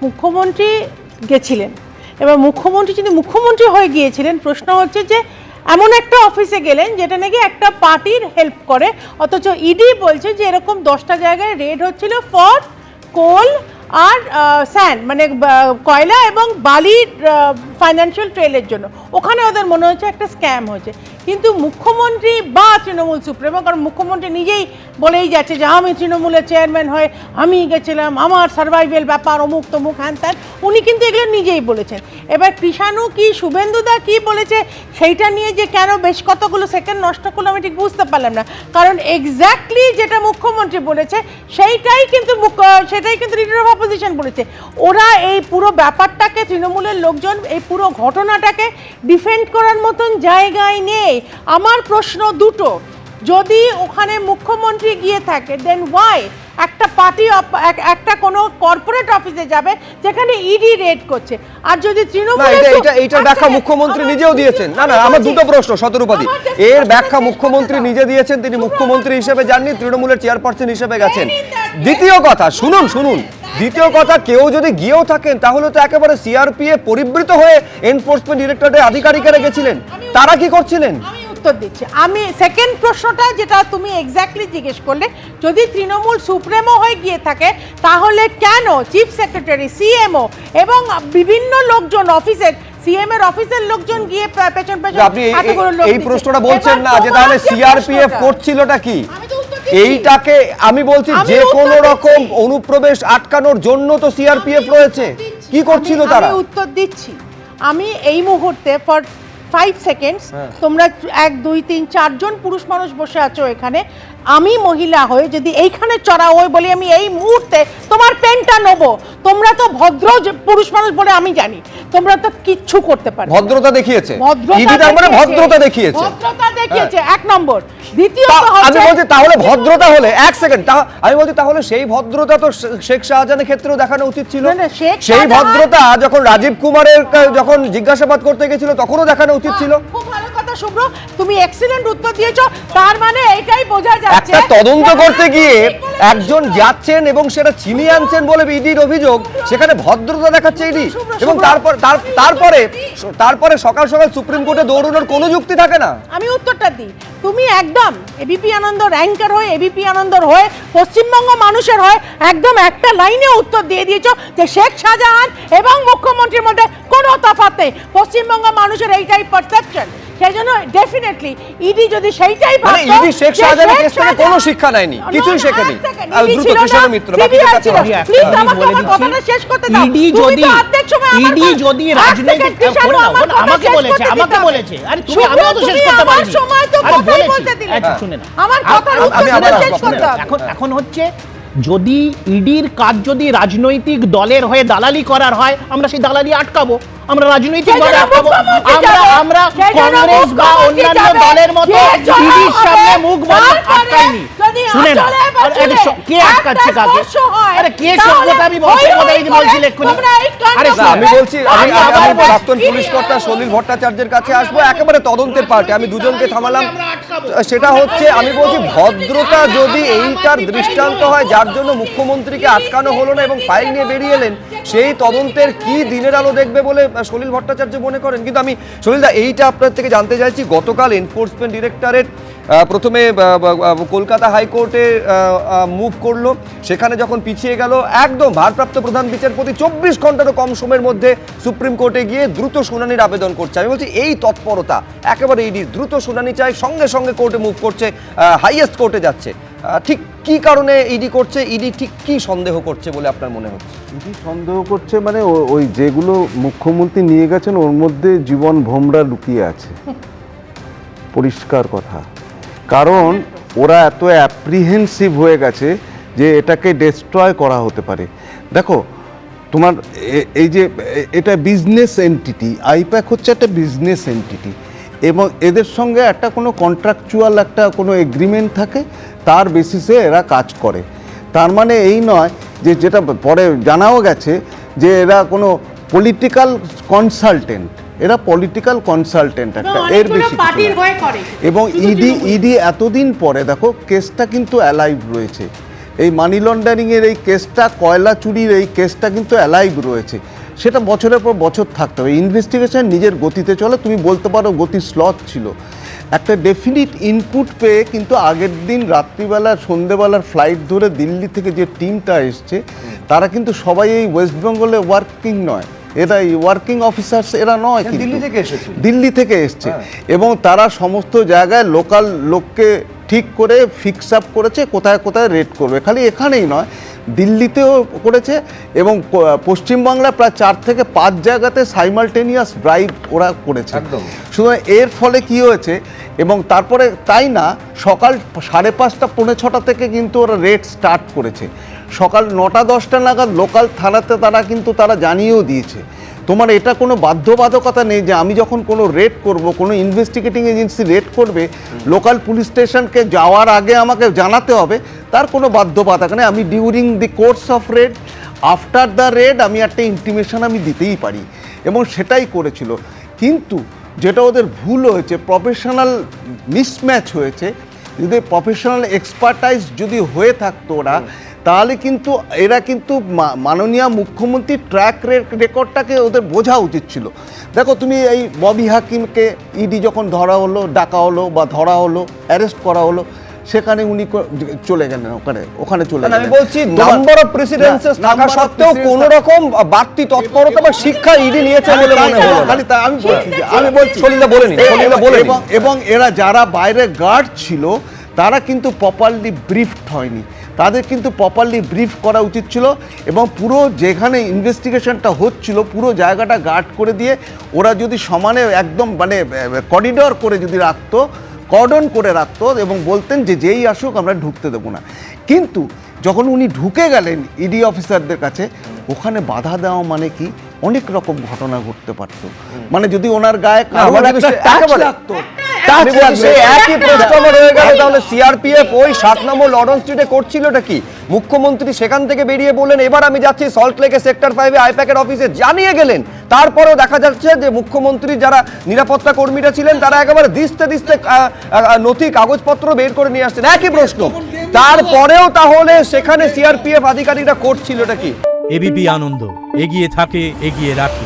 মুখ্যমন্ত্রী গেছিলেন, এবার মুখ্যমন্ত্রী যদি মুখ্যমন্ত্রী হয়ে গিয়েছিলেন, প্রশ্ন হচ্ছে যে এমন একটা অফিসে গেলেন যেটা নাকি একটা পার্টির হেল্প করে, অথচ ইডি বলছে যে এরকম 10টা জায়গায় রেড হচ্ছিল ফর কোল আর স্যান্ড, মানে কয়লা এবং বালির ফাইন্যান্সিয়াল ট্রেলের জন্য। ওখানে ওদের মনে হচ্ছে একটা স্ক্যাম হয়েছে। কিন্তু মুখ্যমন্ত্রী বা তৃণমূল সুপ্রিমো, কারণ মুখ্যমন্ত্রী নিজেই বলেই যাচ্ছে যে আমি তৃণমূলের চেয়ারম্যান হয়ে আমি গেছিলাম, আমার সার্ভাইভেল ব্যাপার, অমুক তমুক হ্যান ত্যান, উনি কিন্তু এগুলো নিজেই বলেছেন। এবার কৃষাণু কি শুভেন্দুদা কি বলেছে সেইটা নিয়ে যে কেন বেশ কতগুলো সেকেন্ড নষ্ট করলো আমি ঠিক বুঝতে পারলাম না, কারণ এক্স্যাক্টলি যেটা মুখ্যমন্ত্রী বলেছে সেটাই কিন্তু লিডার অফ অপোজিশন বলেছে। ওরা এই পুরো ব্যাপারটাকে, তৃণমূলের লোকজন এই পুরো ঘটনাটাকে ডিফেন্ড করার মতন জায়গায় নেই। আমার প্রশ্ন দুটো, যদি ওখানে মুখ্যমন্ত্রী গিয়ে থাকে দেন ওয়াই একটা পার্টি একটা কোনো কর্পোরেট অফিসে যাবে যেখানে ইডি রেড করছে? আর যদি তৃণমূল, এইটার ব্যাখ্যা মুখ্যমন্ত্রী নিজেও দিয়েছেন। না না, আমার দুটো প্রশ্ন শতরূপাদি, এর ব্যাখ্যা মুখ্যমন্ত্রী নিজে দিয়েছেন, তিনি মুখ্যমন্ত্রী হিসেবে যাননি, তৃণমূলের চেয়ারপারসন হিসেবে গেছেন। দ্বিতীয় কথা শুনুন, দ্বিতীয় কথা, কেউ যদি গিয়েও থাকেন তাহলে তো একেবারে সিআরপিএফ পরিবৃত হয়ে এনফোর্সমেন্ট ডিরেক্টরেটের আধিকারিকেরা গেছিলেন, তারা কি করছিলেন? উত্তর দিচ্ছি আমি সেকেন্ড প্রশ্নটা, যেটা তুমি এক্স্যাক্টলি জিজ্ঞেস করলে, যদি তৃণমূল সুপ্রিমো হয়ে গিয়ে থাকে তাহলে কেন চিফ সেক্রেটারি, সিএমও এবং বিভিন্ন লোকজন অফিসের, সিএম এর অফিসের লোকজন গিয়ে পেছন আপনি এই প্রশ্নটা বলছেন না যে তাহলে সিআরপিএফ করছিলটা কি? এইটাকে আমি বলছি যে কোনো রকম অনুপ্রবেশ আটকানোর জন্য তো সিআরপিএফ রয়েছে, কি করছিল তারা? আমি উত্তর দিচ্ছি। আমি এই মুহূর্তে ফর 5 সেকেন্ডস, তোমরা 1 2 3 4 জন পুরুষ মানুষ বসে আছো এখানে, আমি মহিলা হয়ে যদি এইখানে চড়া হই বলি আমি এই মুহূর্তে তোমার পেনটা নেবো, তোমরা তো ভদ্র পুরুষ মানুষ বলে আমি জানি, তোমরা তো কিচ্ছু করতে পারবে। ভদ্রতা দেখিয়েছে, ভদ্রতা দেখিয়েছে 1 নম্বর। দ্বিতীয়ত আমি বলছি তাহলে ভদ্রতা হলে, 1 সেকেন্ড, আমি বলছি তাহলে সেই ভদ্রতা তো শেখ শাহজাহানের ক্ষেত্রেও দেখানো উচিত ছিল। সেই ভদ্রতা যখন রাজীব কুমারের যখন জিজ্ঞাসাবাদ করতে গেছিল তখনও দেখানো উচিত ছিল। খুব ভালো কথা শুভ্র, তুমি এক্সিলেন্ট উত্তর দিয়েছো। তার মানে এইটাই বোঝা যাচ্ছে একটা তদন্ত করতে গিয়ে একজন যাচ্ছেন এবং সেটা ছিনিয়ে আনছেন বলে ইডির অভিযোগ, সেখানে ভদ্রতা দেখাচ্ছে ইডি, এবং তারপরে সকাল সকাল সুপ্রিম কোর্টে দৌড়ানোর কোনো যুক্তি থাকে না। আমি উত্তরটা দিই, তুমি একদম এবিপি আনন্দ র্যাঙ্কার হয়ে, এবিপি আনন্দর হয়ে, পশ্চিমবঙ্গ মানুষের হয়ে একদম একটা লাইনে উত্তর দিয়ে দিয়েছো যে শেখ শাহজাহান এবং মুখ্যমন্ত্রীর মধ্যে কোনো তফাৎ নেই। পশ্চিমবঙ্গ মানুষের এইটাই পারসেপশন, সেই জন্য ডেফিনেটলি ইডি যদি সেইটাই ভাবতো, মানে ইডি শেখ শাহজাহানের কেস থেকে কোনো শিক্ষা নেয়নি, কিছুই শেখেনি। দ্রুত কৃষ্ণ মিত্র, বাকিদের কাছে প্লিজ আমাকে আমার কথাটা শেষ করতে দাও। ইডি যদি রাজনৈতিক আমাকে বলেছে আরে তুমি, আমিও তো শেষ করতে পারিনি, আরে বলেছি, আচ্ছা শুনে না, আমার কথার উত্তর শেষ করতে হবে। এখন হচ্ছে যদি ইডির কাজ যদি রাজনৈতিক দলের হয়ে দালালি করার হয়, আমরা সেই দালালি আটকাবো, আমরা রাজনৈতিক দলে আটকাবো, আমরা কংগ্রেস বা অন্যান্য দলের মতো ইডির সামনে মুখ বন্ধ আটকাইনি। শুনে না, কে আটকাচ্ছে কাকে? আরে কে সভ্যতা, আমি বলছি এক্ষুনি। আরে আমি বলছি, আমি প্রাক্তন পুলিশ কর্তা সলিল ভট্টাচার্যের কাছে আসবো, একেবারে তদন্তের পার্টি। আমি দুজনকে থামালাম, সেটা হচ্ছে আমি বলছি ভদ্রতা যদি এইটার দৃষ্টান্ত হয় যার জন্য মুখ্যমন্ত্রীকে আটকানো হলো না এবং ফাইল নিয়ে বেরিয়ে এলেন, সেই তদন্তের কি দিনের আলো দেখবে বলে সলিল ভট্টাচার্য মনে করেন? কিন্তু আমি সলিলদা এইটা আপনার থেকে জানতে চাইছি, গতকাল এনফোর্সমেন্ট ডিরেক্টরেট প্রথমে কলকাতা হাইকোর্টে মুভ করলো, সেখানে যখন পিছিয়ে গেল একদম ভারপ্রাপ্ত প্রধান বিচারপতি 24 ঘন্টারও কম সময়ের মধ্যে সুপ্রিম কোর্টে গিয়ে দ্রুত শুনানির আবেদন করছে। আমি বলছি এই তৎপরতা, একেবারে ইডি দ্রুত শুনানি চাই, সঙ্গে সঙ্গে কোর্টে মুভ করছে, হাইয়েস্ট কোর্টে যাচ্ছে, ঠিক কি কারণে ইডি করছে? ইডি ঠিক কি সন্দেহ করছে বলে আপনার মনে হচ্ছে? ইডি সন্দেহ করছে মানে ওই যেগুলো মুখ্যমন্ত্রী নিয়ে গেছেন ওর মধ্যে জীবন ভোমরা লুকিয়ে আছে, পরিষ্কার কথা। কারণ ওরা এত অ্যাপ্রিহেন্সিভ হয়ে গেছে যে এটাকে ডেস্ট্রয় করা হতে পারে। দেখো তোমার এই যে এটা বিজনেস এন্টিটি, আইপ্যাক হচ্ছে একটা বিজনেস এন্টিটি, এবং এদের সঙ্গে একটা কোনো কন্ট্রাকচুয়াল একটা কোনো এগ্রিমেন্ট থাকে, তার বেসিসে এরা কাজ করে। তার মানে এই নয় যে, যেটা পরে জানাও গেছে যে এরা কোনো পলিটিক্যাল কনসালটেন্ট, এরা পলিটিক্যাল কনসালটেন্ট একটা, এর বেশি। এবং ইডি এতদিন পরে দেখো কেসটা কিন্তু অ্যালাইভ রয়েছে, এই মানি লন্ডারিংয়ের এই কেসটা, কয়লা চুরির এই কেসটা কিন্তু অ্যালাইভ রয়েছে। সেটা বছরের পর বছর থাকতে হবে। ইনভেস্টিগেশন নিজের গতিতে চলে, তুমি বলতে পারো গতির স্লথ ছিল। একটা ডেফিনিট ইনপুট পেয়ে কিন্তু আগের দিন রাত্রিবেলা সন্ধেবেলার ফ্লাইট ধরে দিল্লি থেকে যে টিমটা এসছে, তারা কিন্তু সবাই এই ওয়েস্ট বেঙ্গলে ওয়ার্কিং নয়, এরা ওয়ার্কিং অফিসার্স এরা নয়, কিন্তু দিল্লি থেকে এসেছে। দিল্লি থেকে এসছে এবং তারা সমস্ত জায়গায় লোকাল লোককে ঠিক করে ফিক্স আপ করেছে কোথায় কোথায় রেড করবে। খালি এখানেই নয়, দিল্লিতেও করেছে এবং পশ্চিমবাংলায় প্রায় 4 থেকে 5 জায়গাতে সাইমালটেনিয়াস ড্রাইভ ওরা করেছে। সুতরাং এর ফলে কি হয়েছে, এবং তারপরে তাই না, সকাল 5:30 পৌনে 6টা থেকে কিন্তু ওরা রেড স্টার্ট করেছে। সকাল 9টা-10টা নাগাদ লোকাল থানাতে তারা জানিয়েও দিয়েছে। তোমার এটা কোনো বাধ্যবাধকতা নেই যে আমি যখন কোনো রেড করব, কোনো ইনভেস্টিগেটিং এজেন্সি রেড করবে, লোকাল পুলিশ স্টেশনকে যাওয়ার আগে আমাকে জানাতে হবে, তার কোনো বাধ্যবাধকতা নেই। আমি during the course of red, after the red আমি একটা ইন্টিমেশন আমি দিতেই পারি, এবং সেটাই করেছিল। কিন্তু যেটা ওদের ভুল হয়েছে, প্রফেশনাল মিসম্যাচ হয়েছে। যদি প্রফেশনাল এক্সপার্টাইজ যদি হয়ে থাকতো ওরা, তাহলে কিন্তু এরা কিন্তু মাননীয় মুখ্যমন্ত্রী ট্র্যাক রেকর্ডটাকে ওদের বোঝা উচিত ছিল। দেখো তুমি এই ববি হাকিমকে ইডি যখন ধরা হলো, ডাকা হলো বা ধরা হলো, অ্যারেস্ট করা হলো, সেখানে উনি চলে গেলেন, ওখানে চলে গেলেন। আমি বলছি নাম্বার অফ প্রেসিডেন্সেস থাকা সত্ত্বেও কোন রকম বাড়তি তৎপরতা বা শিক্ষা ইডি নিয়েছে বলে মনে হলো না। খালি আমি বলছি সলিলদা বলে নিন, সলিলদা বলে নিন। এবং এরা যারা বাইরে গার্ড ছিল, তারা কিন্তু প্রপারলি ব্রিফড হয়নি। তাদের কিন্তু প্রপারলি ব্রিফ করা উচিত ছিল, এবং পুরো যেখানে ইনভেস্টিগেশনটা হচ্ছিল পুরো জায়গাটা গার্ড করে দিয়ে ওরা যদি সমানে একদম মানে করিডর করে যদি রাখতো, কর্ডন করে রাখতো, এবং বলতেন যে যেই আসুক আমরা ঢুকতে দেবো না। কিন্তু যখন উনি ঢুকে গেলেন ইডি অফিসারদের কাছে, ওখানে বাধা দেওয়া মানে কি অনেক রকম ঘটনা ঘটতে পারতো। মানে যদি ওনার গায়ে আমার একটা কিন্তু touch একেবারে- লাগতো, আমি বলছি, সেই একই প্রশ্ন আমার রয়ে গেল, তাহলে সিআরপিএফ ওই 7 নম্বর লর্ডন স্ট্রিটে করছিলটা কি? মুখ্যমন্ত্রী সেখান থেকে বেরিয়ে বললেন এবার আমি যাচ্ছি সল্ট লেকে সেক্টর 5-এ আইপ্যাকের অফিসে, জানিয়ে গেলেন। তারপরেও দেখা যাচ্ছে যে মুখ্যমন্ত্রী যারা নিরাপত্তা কর্মীরা ছিলেন, তারা একেবারে দিস্তে নথি কাগজপত্র বের করে নিয়ে আসছেন। একই প্রশ্ন, তারপরেও তাহলে সেখানে সিআরপিএফ আধিকারিকরা করছিলটা কি? এবিপি আনন্দ, এগিয়ে থাকে, এগিয়ে রাখে।